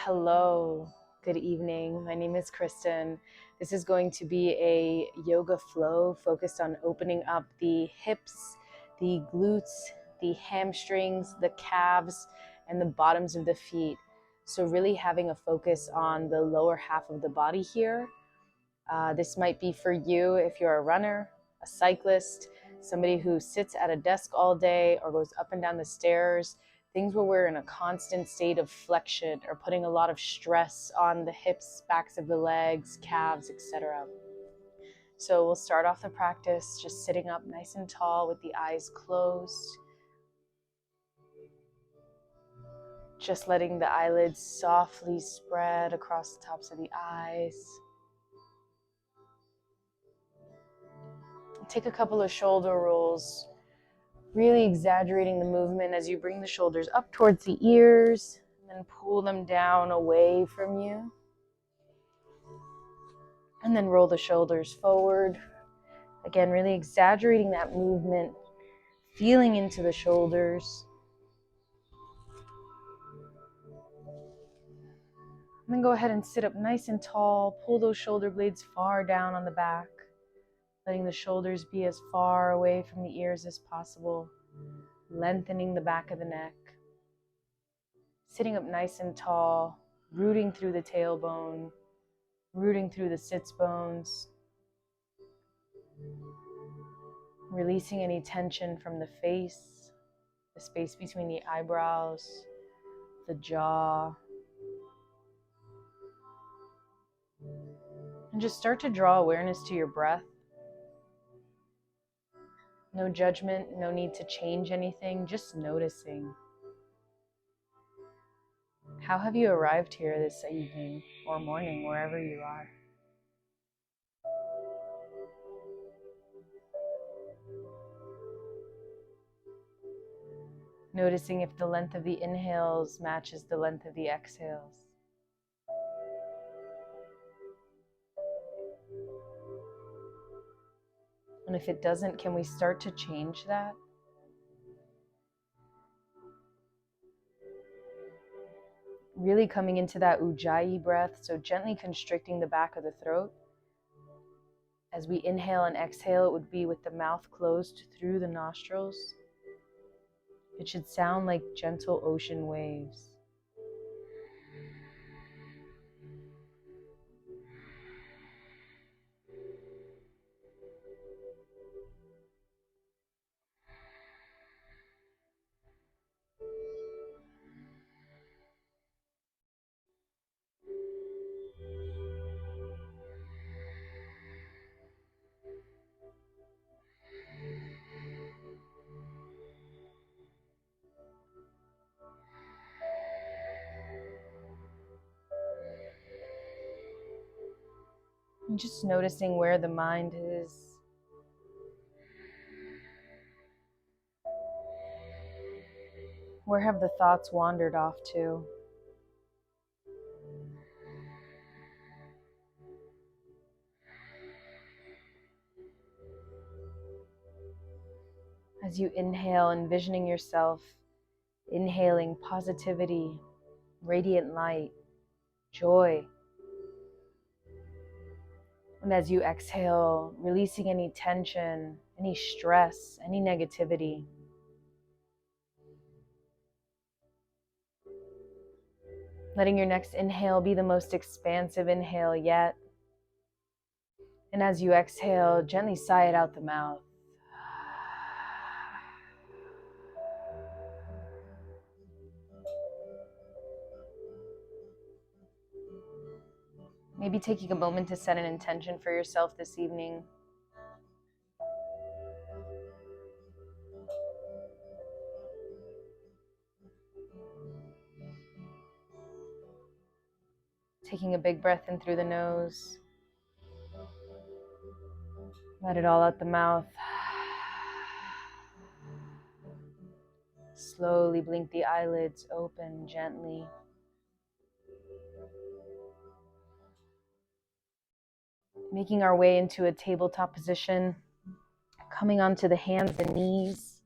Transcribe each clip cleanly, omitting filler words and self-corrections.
Hello, good evening. My name is Kristen. This is going to be a yoga flow focused on opening up the hips, the glutes, the hamstrings, the calves, and the bottoms of the feet. So really having a focus on the lower half of the body here. This might be for you if you're a runner, a cyclist, somebody who sits at a desk all day or goes up and down the stairs, things where we're in a constant state of flexion or putting a lot of stress on the hips, backs of the legs, calves, etc. So we'll start off the practice just sitting up nice and tall with the eyes closed. Just letting the eyelids softly spread across the tops of the eyes. Take a couple of shoulder rolls, really exaggerating the movement as you bring the shoulders up towards the ears and then pull them down away from you. And then roll the shoulders forward. Again, really exaggerating that movement, feeling into the shoulders. And then go ahead and sit up nice and tall. Pull those shoulder blades far down on the back, letting the shoulders be as far away from the ears as possible, lengthening the back of the neck. Sitting up nice and tall, rooting through the tailbone, rooting through the sits bones, releasing any tension from the face, the space between the eyebrows, the jaw. And just start to draw awareness to your breath. No judgment, no need to change anything, just noticing. How have you arrived here this evening or morning, wherever you are? Noticing if the length of the inhales matches the length of the exhales. And if it doesn't, can we start to change that? Really coming into that ujjayi breath, so gently constricting the back of the throat. As we inhale and exhale, it would be with the mouth closed through the nostrils. It should sound like gentle ocean waves. And just noticing where the mind is. Where have the thoughts wandered off to? As you inhale, envisioning yourself inhaling positivity, radiant light, joy. And as you exhale, releasing any tension, any stress, any negativity. Letting your next inhale be the most expansive inhale yet. And as you exhale, gently sigh it out the mouth. Maybe taking a moment to set an intention for yourself this evening. Taking a big breath in through the nose. Let it all out the mouth. Slowly blink the eyelids open gently. Making our way into a tabletop position, coming onto the hands and knees,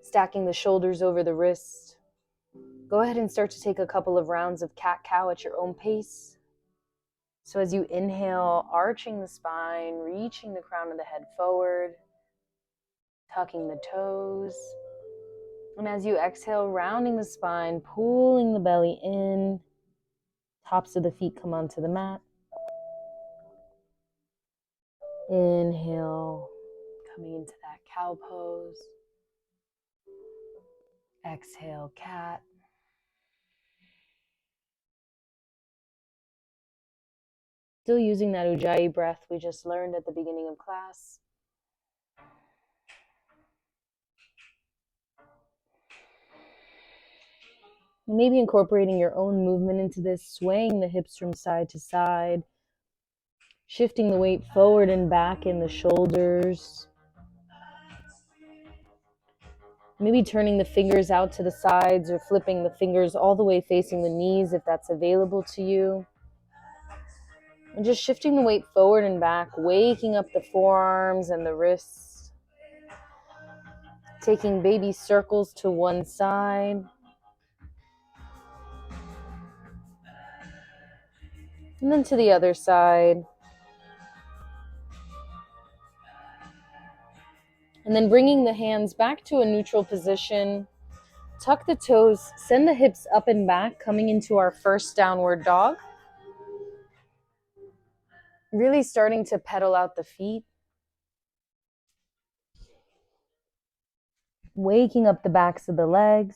stacking the shoulders over the wrists, Go ahead and start to take a couple of rounds of cat-cow at your own pace. So as you inhale, arching the spine, reaching the crown of the head forward, tucking the toes. And as you exhale, rounding the spine, pulling the belly in, tops of the feet come onto the mat. Inhale, coming into that cow pose. Exhale, cat. Still using that ujjayi breath we just learned at the beginning of class. Maybe incorporating your own movement into this, swaying the hips from side to side, shifting the weight forward and back in the shoulders. Maybe turning the fingers out to the sides or flipping the fingers all the way facing the knees if that's available to you. And just shifting the weight forward and back, waking up the forearms and the wrists. Taking baby circles to one side. And then to the other side. And then bringing the hands back to a neutral position. Tuck the toes, send the hips up and back, coming into our first downward dog. Really starting to pedal out the feet. Waking up the backs of the legs.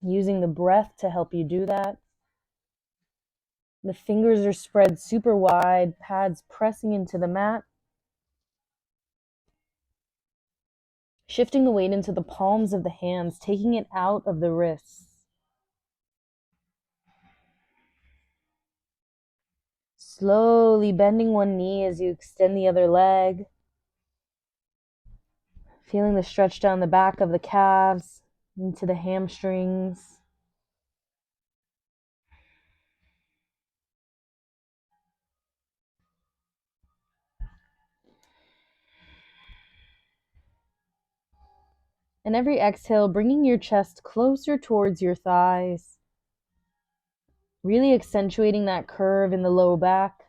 Using the breath to help you do that. The fingers are spread super wide, pads pressing into the mat. Shifting the weight into the palms of the hands, taking it out of the wrists. Slowly bending one knee as you extend the other leg. Feeling the stretch down the back of the calves, into the hamstrings. And every exhale, bringing your chest closer towards your thighs. Really accentuating that curve in the low back.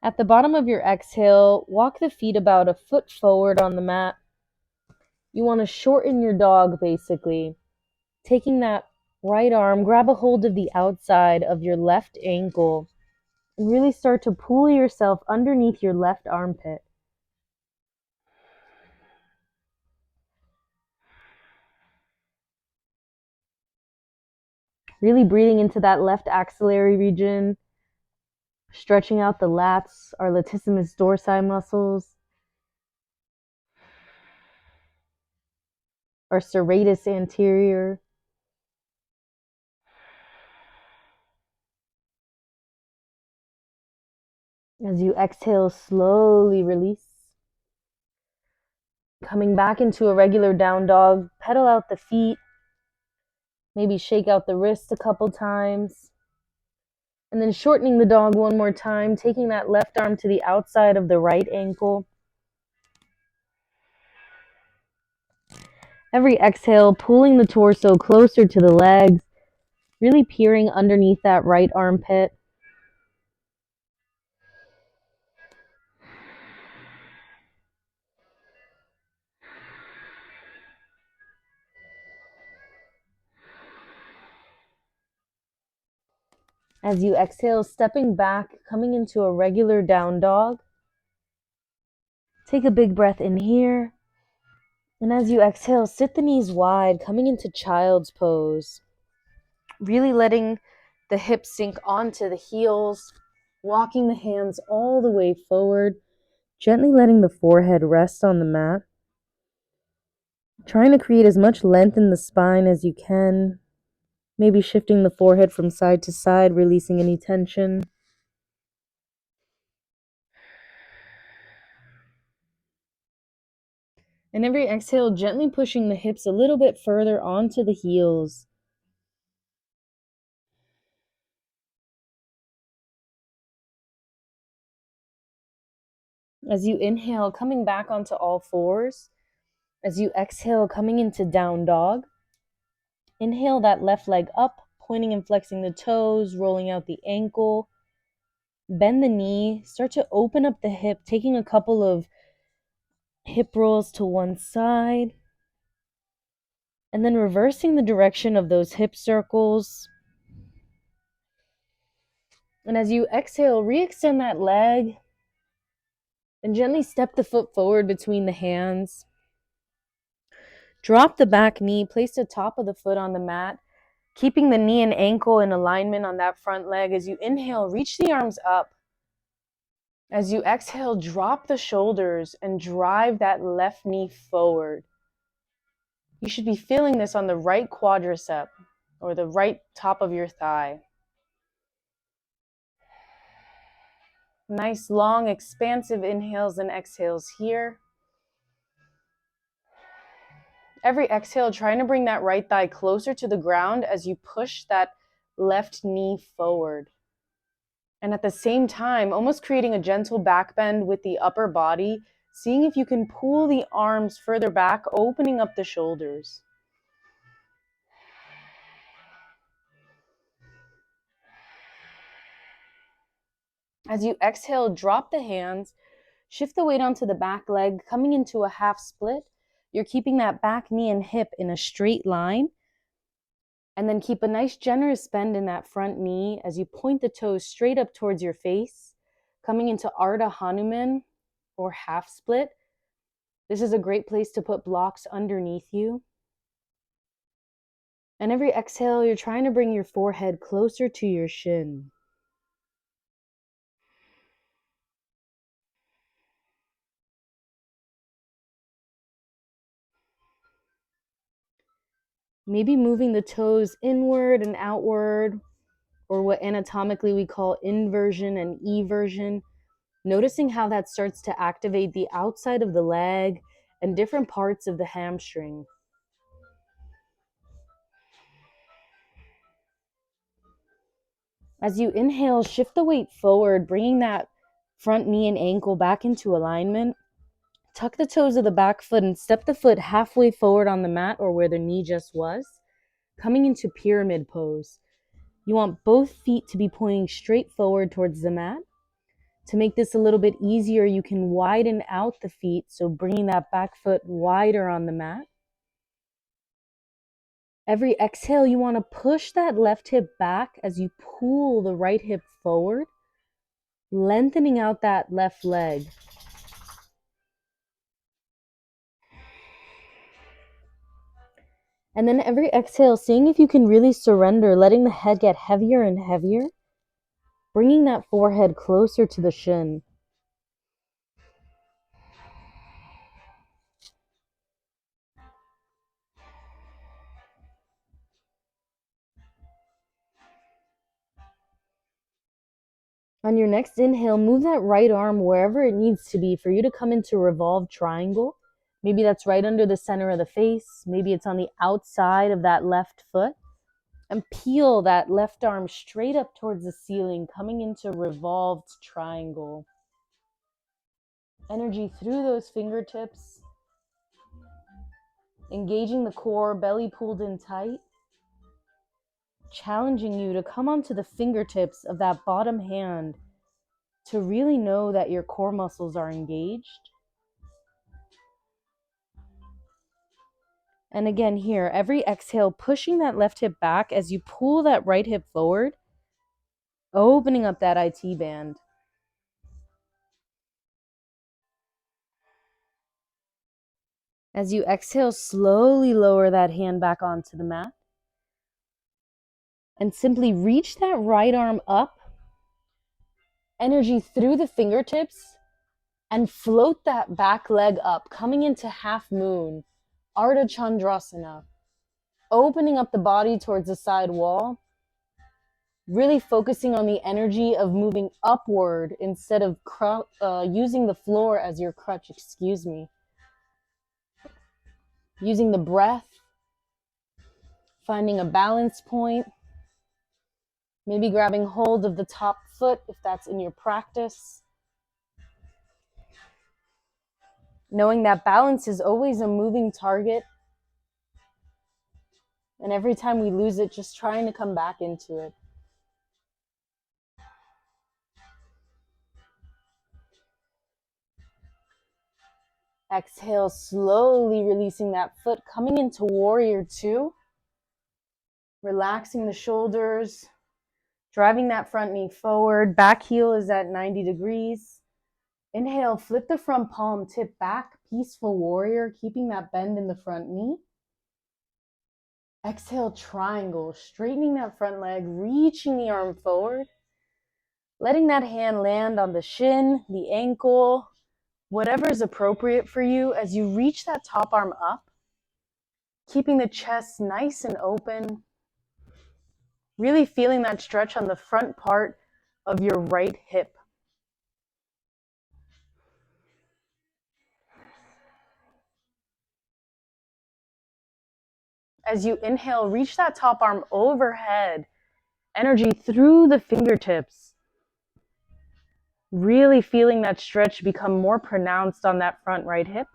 At the bottom of your exhale, walk the feet about a foot forward on the mat. You want to shorten your dog, basically. Taking that right arm, grab a hold of the outside of your left ankle and really start to pull yourself underneath your left armpit. Really breathing into that left axillary region, stretching out the lats, our latissimus dorsi muscles, our serratus anterior. As you exhale, slowly release. Coming back into a regular down dog, pedal out the feet, maybe shake out the wrists a couple times. And then shortening the dog one more time, taking that left arm to the outside of the right ankle. Every exhale, pulling the torso closer to the legs, really peering underneath that right armpit. As you exhale, stepping back, coming into a regular down dog. Take a big breath in here. And as you exhale, sit the knees wide, coming into child's pose. Really letting the hips sink onto the heels, walking the hands all the way forward, gently letting the forehead rest on the mat. Trying to create as much length in the spine as you can. Maybe shifting the forehead from side to side, releasing any tension. And every exhale, gently pushing the hips a little bit further onto the heels. As you inhale, coming back onto all fours. As you exhale, coming into down dog. Inhale that left leg up, pointing and flexing the toes, rolling out the ankle. Bend the knee, start to open up the hip, taking a couple of hip rolls to one side. And then reversing the direction of those hip circles. And as you exhale, re-extend that leg and gently step the foot forward between the hands. Drop the back knee, place the top of the foot on the mat, keeping the knee and ankle in alignment on that front leg. As you inhale, reach the arms up. As you exhale, drop the shoulders and drive that left knee forward. You should be feeling this on the right quadricep or the right top of your thigh. Nice, long, expansive inhales and exhales here. Every exhale, trying to bring that right thigh closer to the ground as you push that left knee forward. And at the same time, almost creating a gentle back bend with the upper body, seeing if you can pull the arms further back, opening up the shoulders. As you exhale, drop the hands, shift the weight onto the back leg, coming into a half split. You're keeping that back knee and hip in a straight line. And then keep a nice generous bend in that front knee as you point the toes straight up towards your face, coming into Ardha Hanuman or half split. This is a great place to put blocks underneath you. And every exhale, you're trying to bring your forehead closer to your shin. Maybe moving the toes inward and outward, or what anatomically we call inversion and eversion. Noticing how that starts to activate the outside of the leg and different parts of the hamstring. As you inhale, shift the weight forward, bringing that front knee and ankle back into alignment. Tuck the toes of the back foot and step the foot halfway forward on the mat or where the knee just was, coming into pyramid pose. You want both feet to be pointing straight forward towards the mat. To make this a little bit easier, you can widen out the feet, so bringing that back foot wider on the mat. Every exhale, you want to push that left hip back as you pull the right hip forward, lengthening out that left leg. And then every exhale, seeing if you can really surrender, letting the head get heavier and heavier, bringing that forehead closer to the shin. On your next inhale, move that right arm wherever it needs to be for you to come into revolved triangle. Maybe that's right under the center of the face. Maybe it's on the outside of that left foot. And peel that left arm straight up towards the ceiling, coming into revolved triangle. Energy through those fingertips. Engaging the core, belly pulled in tight. Challenging you to come onto the fingertips of that bottom hand to really know that your core muscles are engaged. And again here, every exhale, pushing that left hip back as you pull that right hip forward, opening up that IT band. As you exhale, slowly lower that hand back onto the mat. And simply reach that right arm up, energy through the fingertips, and float that back leg up, coming into half moon, Ardha Chandrasana, opening up the body towards the side wall, really focusing on the energy of moving upward instead of using the floor as your crutch, Using the breath, finding a balance point, maybe grabbing hold of the top foot if that's in your practice. knowing that balance is always a moving target. And every time we lose it, just trying to come back into it. Exhale, slowly releasing that foot, coming into warrior two. Relaxing the shoulders, driving that front knee forward. Back heel is at 90 degrees. Inhale, flip the front palm, tip back, peaceful warrior, keeping that bend in the front knee. Exhale, triangle, straightening that front leg, reaching the arm forward. Letting that hand land on the shin, the ankle, whatever is appropriate for you as you reach that top arm up. Keeping the chest nice and open. Really feeling that stretch on the front part of your right hip. As you inhale, reach that top arm overhead. Energy through the fingertips. Really feeling that stretch become more pronounced on that front right hip.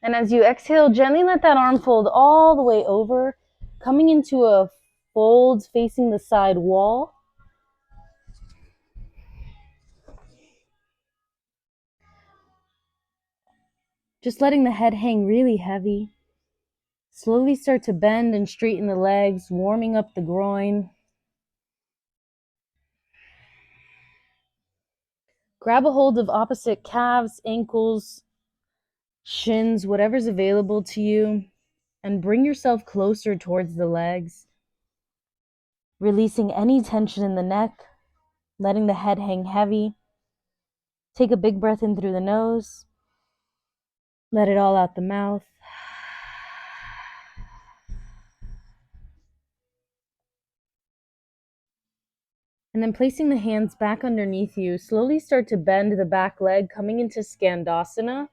And as you exhale, gently let that arm fold all the way over, coming into a fold facing the side wall. Just letting the head hang really heavy. Slowly start to bend and straighten the legs, warming up the groin. Grab a hold of opposite calves, ankles, shins, whatever's available to you, and bring yourself closer towards the legs. Releasing any tension in the neck, letting the head hang heavy. Take a big breath in through the nose. Let it all out the mouth. And then placing the hands back underneath you, slowly start to bend the back leg, coming into Scandasana.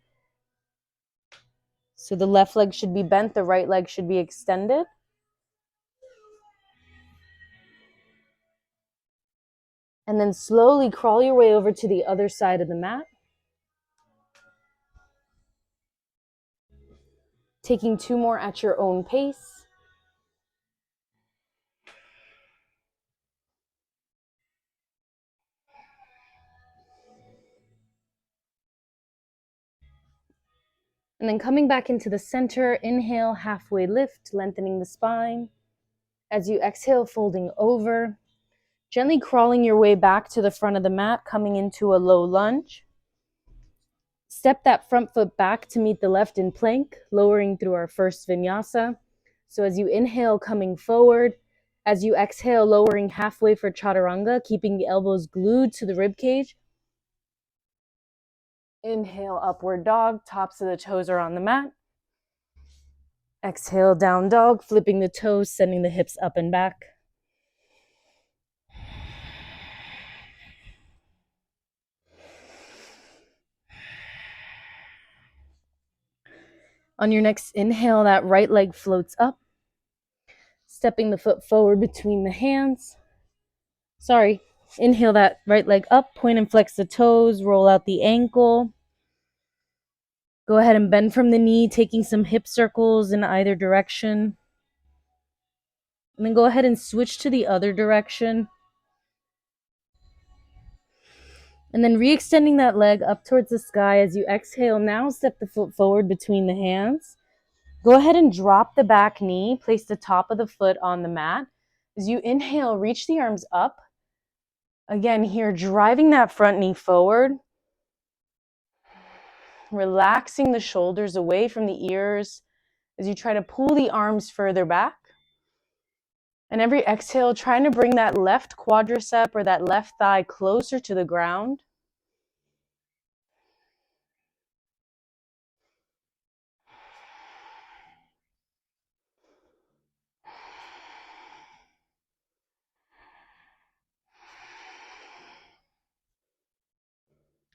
So the left leg should be bent, the right leg should be extended. And then slowly crawl your way over to the other side of the mat. Taking 2 more at your own pace. And then coming back into the center, inhale, halfway lift, lengthening the spine. As you exhale, folding over, gently crawling your way back to the front of the mat, coming into a low lunge. Step that front foot back to meet the left in plank, lowering through our first vinyasa. So as you inhale, coming forward. As you exhale, lowering halfway for chaturanga, keeping the elbows glued to the rib cage. Inhale, upward dog, tops of the toes are on the mat. Exhale, down dog, flipping the toes, sending the hips up and back. On your next inhale, that right leg floats up, stepping the foot forward between the hands. Inhale that right leg up, point and flex the toes, roll out the ankle. Go ahead and bend from the knee, taking some hip circles in either direction. And then go ahead and switch to the other direction. And then re-extending that leg up towards the sky as you exhale. Now step the foot forward between the hands. Go ahead and drop the back knee. Place the top of the foot on the mat. As you inhale, reach the arms up. Again, here, driving that front knee forward. Relaxing the shoulders away from the ears as you try to pull the arms further back. And every exhale, trying to bring that left quadricep or that left thigh closer to the ground.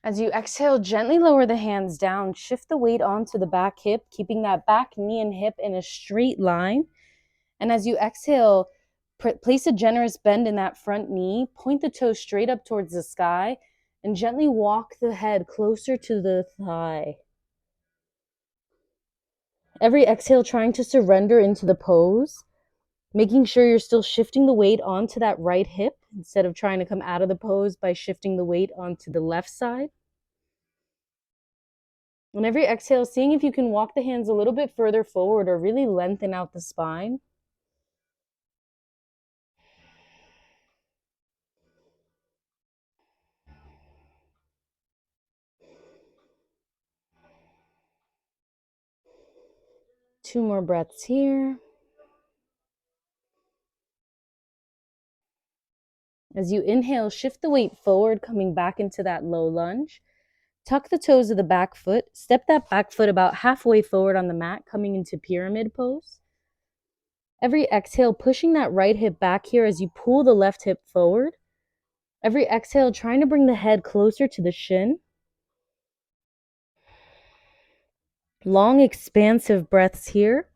As you exhale, gently lower the hands down. Shift the weight onto the back hip, keeping that back knee and hip in a straight line. And as you exhale, place a generous bend in that front knee. Point the toes straight up towards the sky and gently walk the head closer to the thigh. Every exhale, trying to surrender into the pose, making sure you're still shifting the weight onto that right hip instead of trying to come out of the pose by shifting the weight onto the left side. On every exhale, seeing if you can walk the hands a little bit further forward or really lengthen out the spine. Two more breaths here. As you inhale, shift the weight forward, coming back into that low lunge. Tuck the toes of the back foot. Step that back foot about halfway forward on the mat, coming into pyramid pose. Every exhale, pushing that right hip back here as you pull the left hip forward. Every exhale, trying to bring the head closer to the shin. Long, expansive breaths here.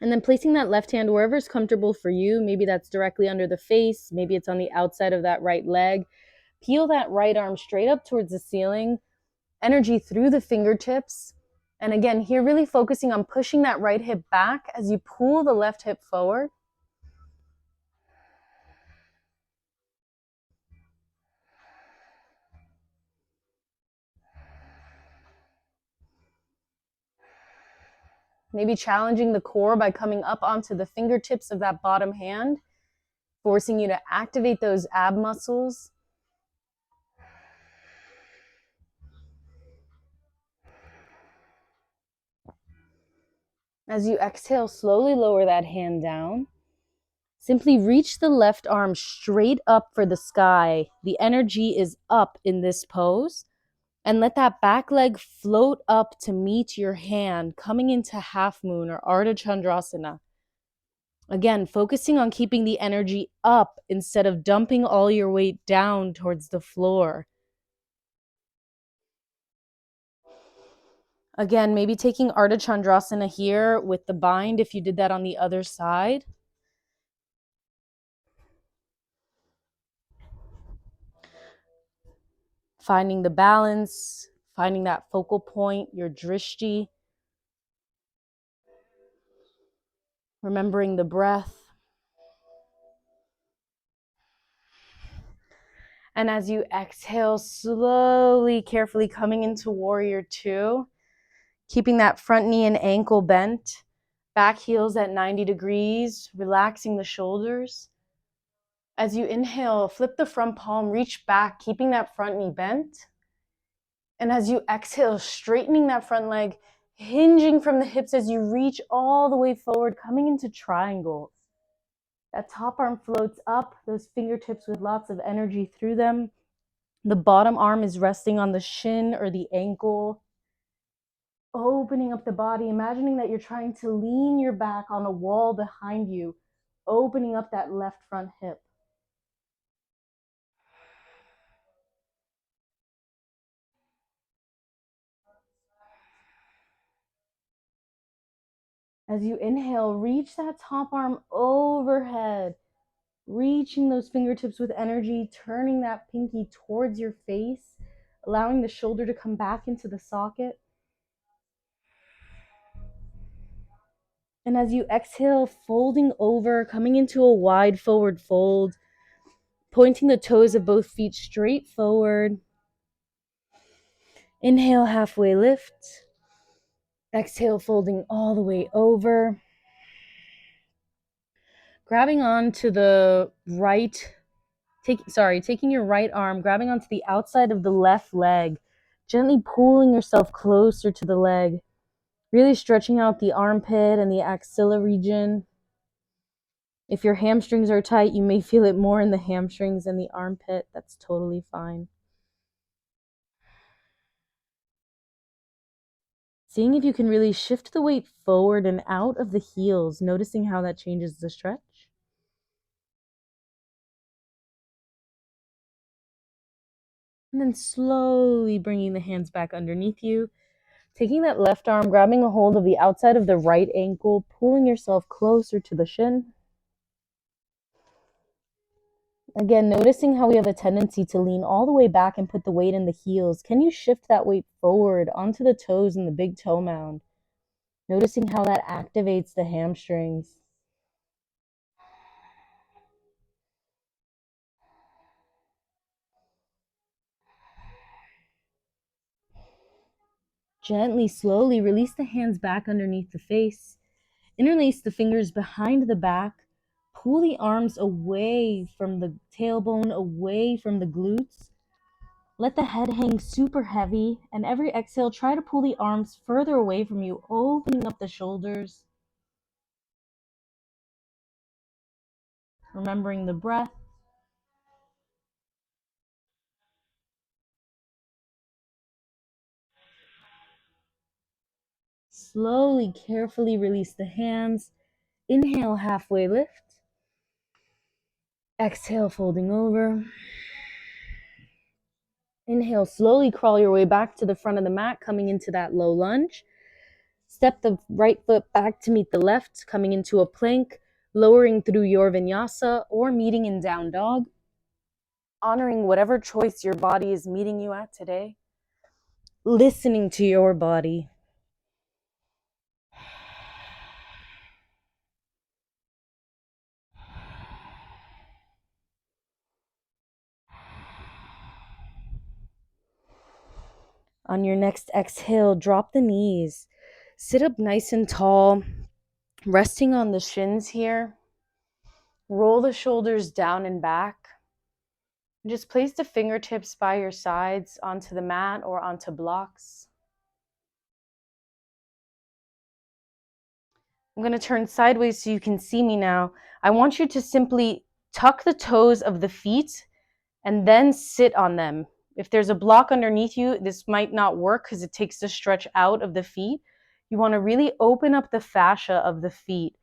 And then placing that left hand wherever is comfortable for you. Maybe that's directly under the face. Maybe it's on the outside of that right leg. Peel that right arm straight up towards the ceiling. Energy through the fingertips. And again, here really focusing on pushing that right hip back as you pull the left hip forward. Maybe challenging the core by coming up onto the fingertips of that bottom hand, forcing you to activate those ab muscles. As you exhale, slowly lower that hand down. Simply reach the left arm straight up for the sky. The energy is up in this pose. And let that back leg float up to meet your hand, coming into half moon or Ardha Chandrasana. Again, focusing on keeping the energy up instead of dumping all your weight down towards the floor. Again, maybe taking Ardha Chandrasana here with the bind if you did that on the other side. Finding the balance, finding that focal point, your drishti. Remembering the breath. And as you exhale, slowly, carefully coming into Warrior Two, keeping that front knee and ankle bent, back heels at 90 degrees, relaxing the shoulders. As you inhale, flip the front palm, reach back, keeping that front knee bent. And as you exhale, straightening that front leg, hinging from the hips as you reach all the way forward, coming into triangles. That top arm floats up, those fingertips with lots of energy through them. The bottom arm is resting on the shin or the ankle. Opening up the body, imagining that you're trying to lean your back on a wall behind you, opening up that left front hip. As you inhale, reach that top arm overhead, reaching those fingertips with energy, turning that pinky towards your face, allowing the shoulder to come back into the socket. And as you exhale, folding over, coming into a wide forward fold, pointing the toes of both feet straight forward. Inhale, halfway lift. Exhale, folding all the way over. Grabbing onto the right, taking your right arm, grabbing onto the outside of the left leg, gently pulling yourself closer to the leg, really stretching out the armpit and the axilla region. If your hamstrings are tight, you may feel it more in the hamstrings and the armpit. That's totally fine. Seeing if you can really shift the weight forward and out of the heels, noticing how that changes the stretch. And then slowly bringing the hands back underneath you. Taking that left arm, grabbing a hold of the outside of the right ankle, pulling yourself closer to the shin. Again, noticing how we have a tendency to lean all the way back and put the weight in the heels. Can you shift that weight forward onto the toes and the big toe mound? Noticing how that activates the hamstrings. Gently, slowly release the hands back underneath the face. Interlace the fingers behind the back. Pull the arms away from the tailbone, away from the glutes. Let the head hang super heavy, and every exhale, try to pull the arms further away from you, opening up the shoulders. Remembering the breath. Slowly, carefully release the hands. Inhale, halfway lift. Exhale, folding over. Inhale, slowly crawl your way back to the front of the mat, coming into that low lunge. Step the right foot back to meet the left, coming into a plank, lowering through your vinyasa or meeting in down dog. Honoring whatever choice your body is meeting you at today. Listening to your body. On your next exhale, drop the knees. Sit up nice and tall, resting on the shins here. Roll the shoulders down and back. Just place the fingertips by your sides onto the mat or onto blocks. I'm going to turn sideways so you can see me now. I want you to simply tuck the toes of the feet and then sit on them. If there's a block underneath you, this might not work because it takes the stretch out of the feet. You want to really open up the fascia of the feet.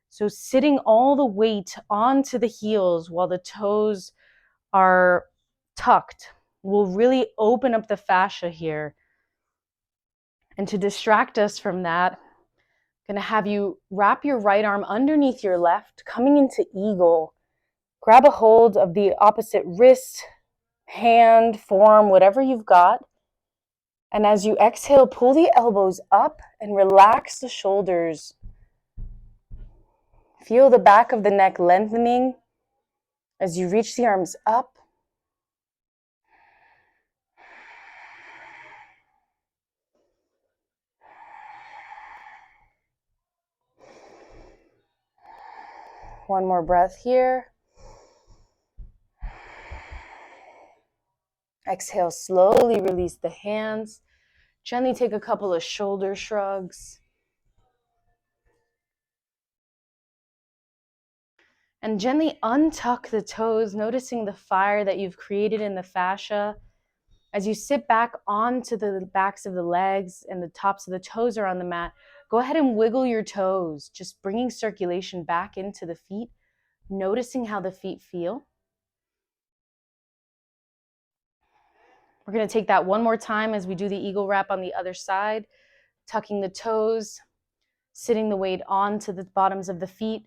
So sitting all the weight onto the heels while the toes are tucked will really open up the fascia here. And to distract us from that, I'm going to have you wrap your right arm underneath your left, coming into eagle. Grab a hold of the opposite wrist, hand, forearm, whatever you've got. And as you exhale, pull the elbows up and relax the shoulders. Feel the back of the neck lengthening as you reach the arms up. One more breath here. Exhale, slowly release the hands. Gently take a couple of shoulder shrugs. And gently untuck the toes, noticing the fire that you've created in the fascia. As you sit back onto the backs of the legs and the tops of the toes are on the mat, go ahead and wiggle your toes, just bringing circulation back into the feet, noticing how the feet feel. We're going to take that one more time as we do the eagle wrap on the other side, tucking the toes, sitting the weight onto the bottoms of the feet,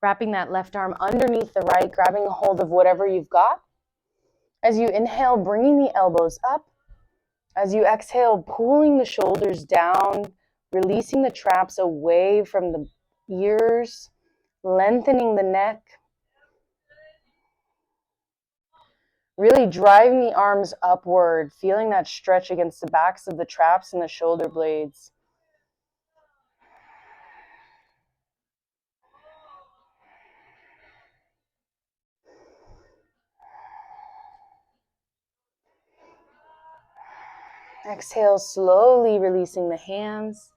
wrapping that left arm underneath the right, grabbing a hold of whatever you've got. As you inhale, bringing the elbows up. As you exhale, pulling the shoulders down, releasing the traps away from the ears, lengthening the neck. Really driving the arms upward, feeling that stretch against the backs of the traps and the shoulder blades. Exhale, slowly releasing the hands,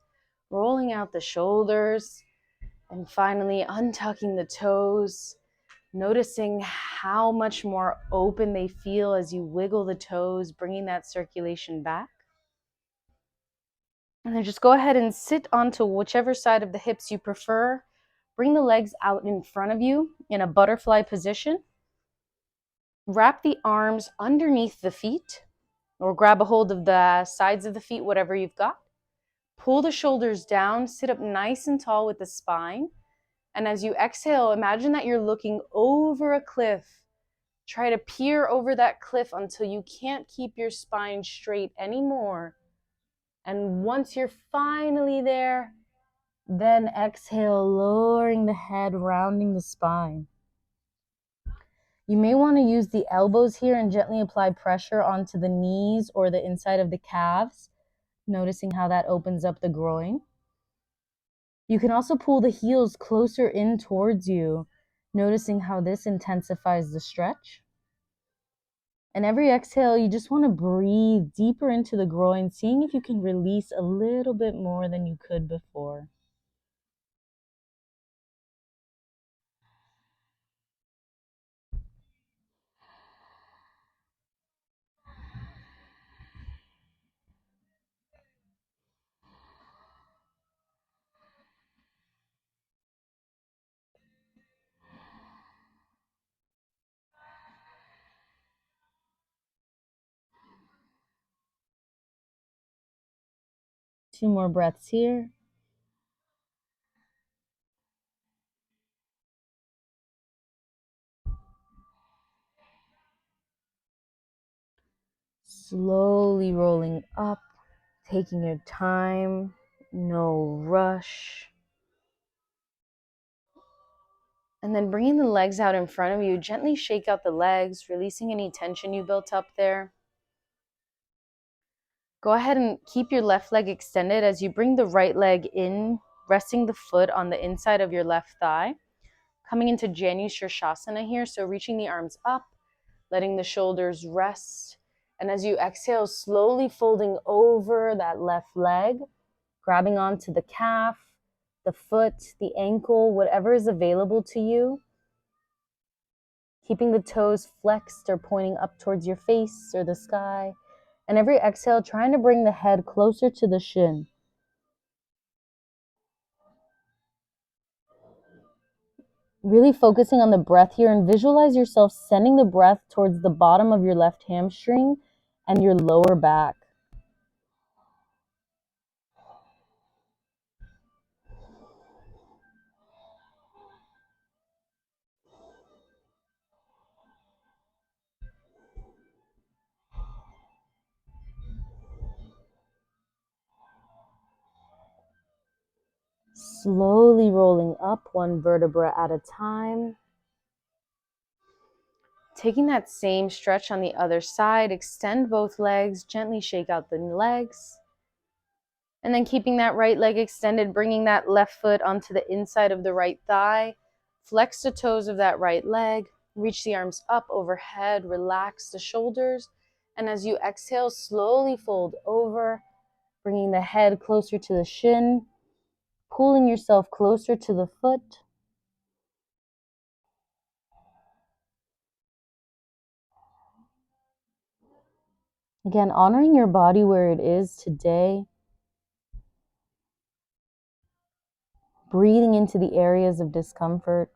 rolling out the shoulders, and finally untucking the toes, noticing how much more open they feel as you wiggle the toes, bringing that circulation back. And then just go ahead and sit onto whichever side of the hips you prefer. Bring the legs out in front of you in a butterfly position. Wrap the arms underneath the feet or grab a hold of the sides of the feet, whatever you've got. Pull the shoulders down, sit up nice and tall with the spine. And as you exhale, imagine that you're looking over a cliff. Try to peer over that cliff until you can't keep your spine straight anymore. And once you're finally there, then exhale, lowering the head, rounding the spine. You may want to use the elbows here and gently apply pressure onto the knees or the inside of the calves, noticing how that opens up the groin. You can also pull the heels closer in towards you, noticing how this intensifies the stretch. And every exhale, you just want to breathe deeper into the groin, seeing if you can release a little bit more than you could before. Two more breaths here. Slowly rolling up, taking your time, no rush. And then bringing the legs out in front of you, gently shake out the legs, releasing any tension you built up there. Go ahead and keep your left leg extended as you bring the right leg in, resting the foot on the inside of your left thigh. Coming into Janu Shavasana here, so reaching the arms up, letting the shoulders rest. And as you exhale, slowly folding over that left leg, grabbing onto the calf, the foot, the ankle, whatever is available to you. Keeping the toes flexed or pointing up towards your face or the sky. And every exhale, trying to bring the head closer to the shin. Really focusing on the breath here, and visualize yourself sending the breath towards the bottom of your left hamstring and your lower back. Slowly rolling up one vertebra at a time. Taking that same stretch on the other side, extend both legs, gently shake out the legs. And then keeping that right leg extended, bringing that left foot onto the inside of the right thigh. Flex the toes of that right leg, reach the arms up overhead, relax the shoulders. And as you exhale, slowly fold over, bringing the head closer to the shin, pulling yourself closer to the foot. Again, honoring your body where it is today. Breathing into the areas of discomfort.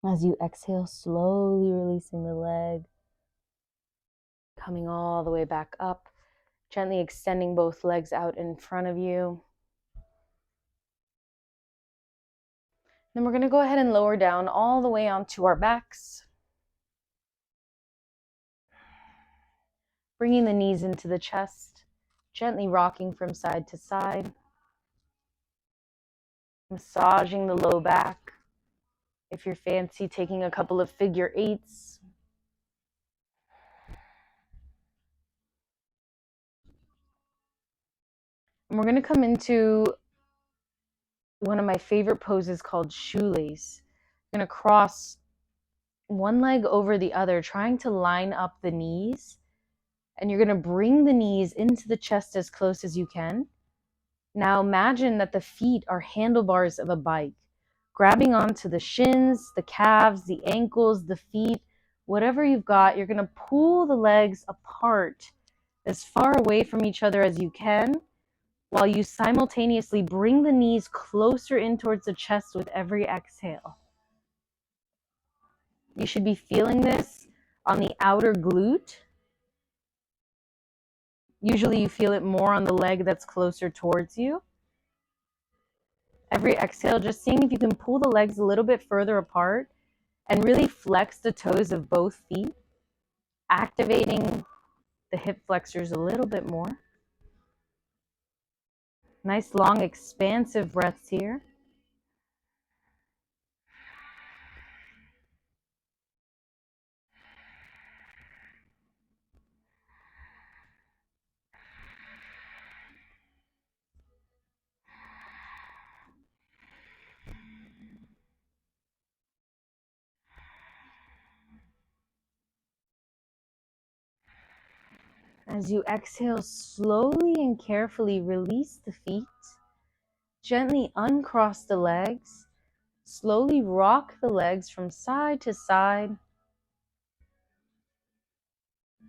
As you exhale, slowly releasing the leg, coming all the way back up, gently extending both legs out in front of you. Then we're going to go ahead and lower down all the way onto our backs. Bringing the knees into the chest, gently rocking from side to side. Massaging the low back. If you're fancy, taking a couple of figure eights. And we're going to come into one of my favorite poses called shoelace. I'm going to cross one leg over the other, trying to line up the knees. And you're going to bring the knees into the chest as close as you can. Now imagine that the feet are handlebars of a bike, grabbing onto the shins, the calves, the ankles, the feet, whatever you've got. You're going to pull the legs apart as far away from each other as you can, while you simultaneously bring the knees closer in towards the chest with every exhale. You should be feeling this on the outer glute. Usually you feel it more on the leg that's closer towards you. Every exhale, just seeing if you can pull the legs a little bit further apart and really flex the toes of both feet, activating the hip flexors a little bit more. Nice, long, expansive breaths here. As you exhale, slowly and carefully release the feet. Gently uncross the legs. Slowly rock the legs from side to side.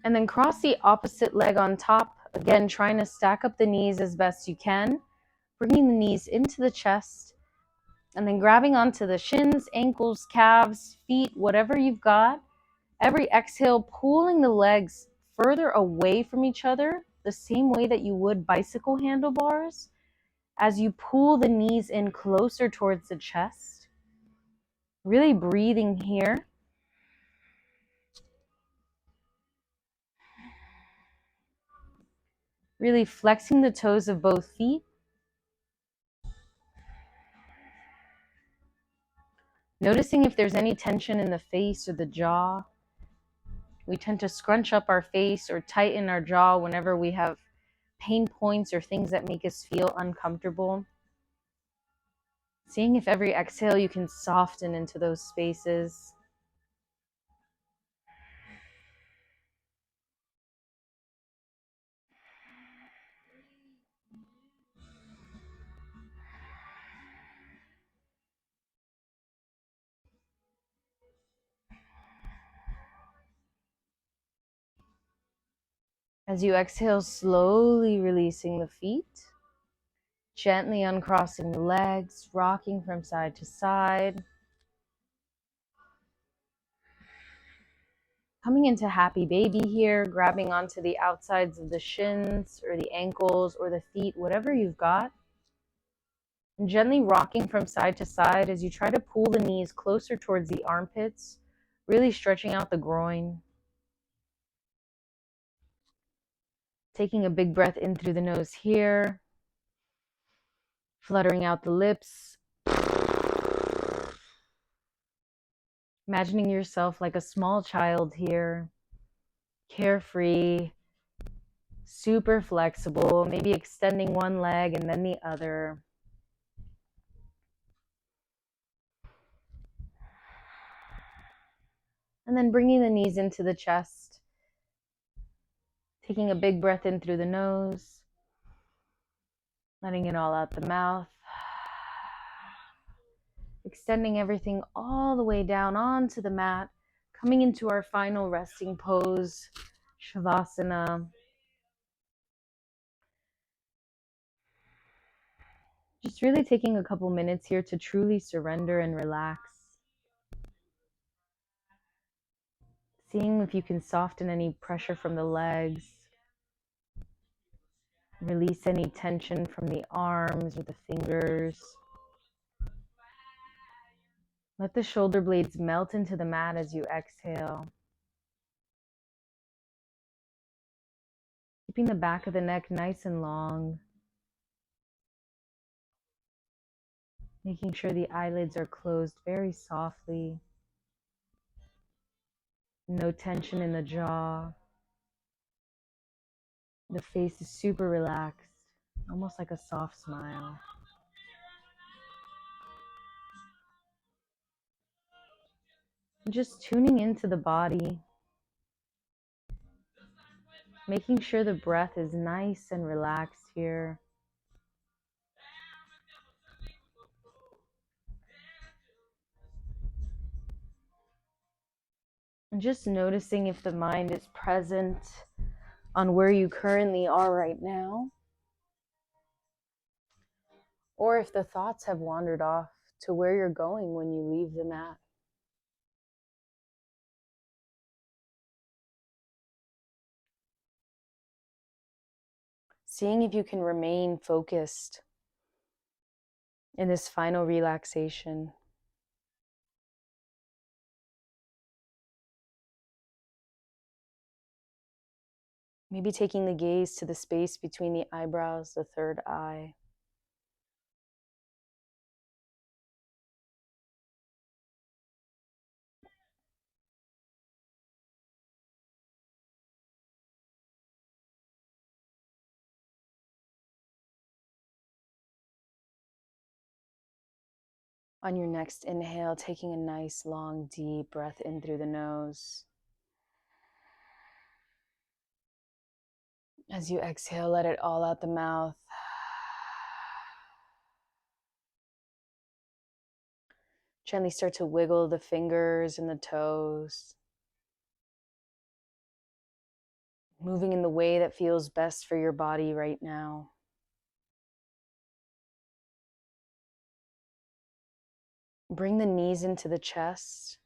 And then cross the opposite leg on top. Again, trying to stack up the knees as best you can. Bringing the knees into the chest. And then grabbing onto the shins, ankles, calves, feet, whatever you've got. Every exhale, pulling the legs further away from each other, the same way that you would bicycle handlebars, as you pull the knees in closer towards the chest. Really breathing here. Really flexing the toes of both feet. Noticing if there's any tension in the face or the jaw. We tend to scrunch up our face or tighten our jaw whenever we have pain points or things that make us feel uncomfortable. Seeing if every exhale you can soften into those spaces. As you exhale, slowly releasing the feet, gently uncrossing the legs, rocking from side to side. Coming into happy baby here, grabbing onto the outsides of the shins or the ankles or the feet, whatever you've got. And gently rocking from side to side as you try to pull the knees closer towards the armpits, really stretching out the groin. Taking a big breath in through the nose here, fluttering out the lips. Imagining yourself like a small child here, carefree, super flexible, maybe extending one leg and then the other. And then bringing the knees into the chest, taking a big breath in through the nose, letting it all out the mouth. Extending everything all the way down onto the mat, coming into our final resting pose, Shavasana. Just really taking a couple minutes here to truly surrender and relax. Seeing if you can soften any pressure from the legs. Release any tension from the arms or the fingers. Let the shoulder blades melt into the mat as you exhale. Keeping the back of the neck nice and long. Making sure the eyelids are closed very softly. No tension in the jaw. The face is super relaxed, almost like a soft smile. Just tuning into the body, making sure the breath is nice and relaxed here. And just noticing if the mind is present on where you currently are right now, or if the thoughts have wandered off to where you're going when you leave the mat. Seeing if you can remain focused in this final relaxation. Maybe taking the gaze to the space between the eyebrows, the third eye. On your next inhale, taking a nice, long, deep breath in through the nose. As you exhale, let it all out the mouth. Gently start to wiggle the fingers and the toes, moving in the way that feels best for your body right now. Bring the knees into the chest,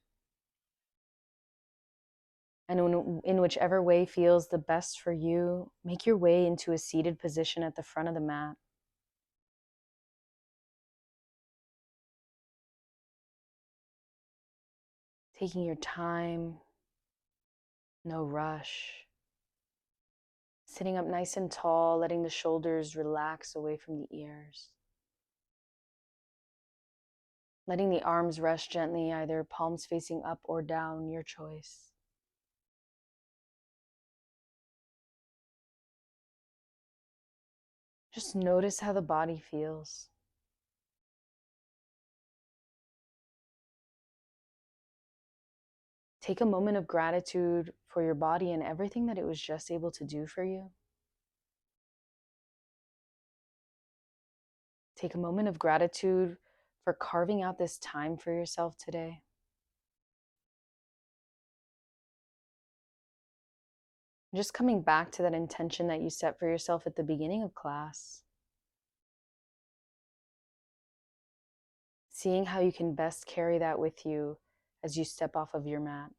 and in whichever way feels the best for you, make your way into a seated position at the front of the mat. Taking your time, no rush. Sitting up nice and tall, letting the shoulders relax away from the ears. Letting the arms rest gently, either palms facing up or down, your choice. Just notice how the body feels. Take a moment of gratitude for your body and everything that it was just able to do for you. Take a moment of gratitude for carving out this time for yourself today. Just coming back to that intention that you set for yourself at the beginning of class. Seeing how you can best carry that with you as you step off of your mat.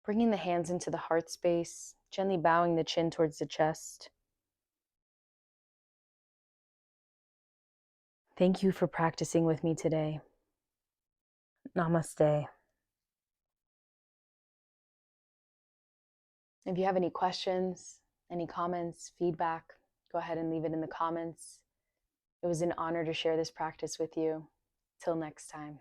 Bringing the hands into the heart space, gently bowing the chin towards the chest. Thank you for practicing with me today. Namaste. If you have any questions, any comments, feedback, go ahead and leave it in the comments. It was an honor to share this practice with you. Till next time.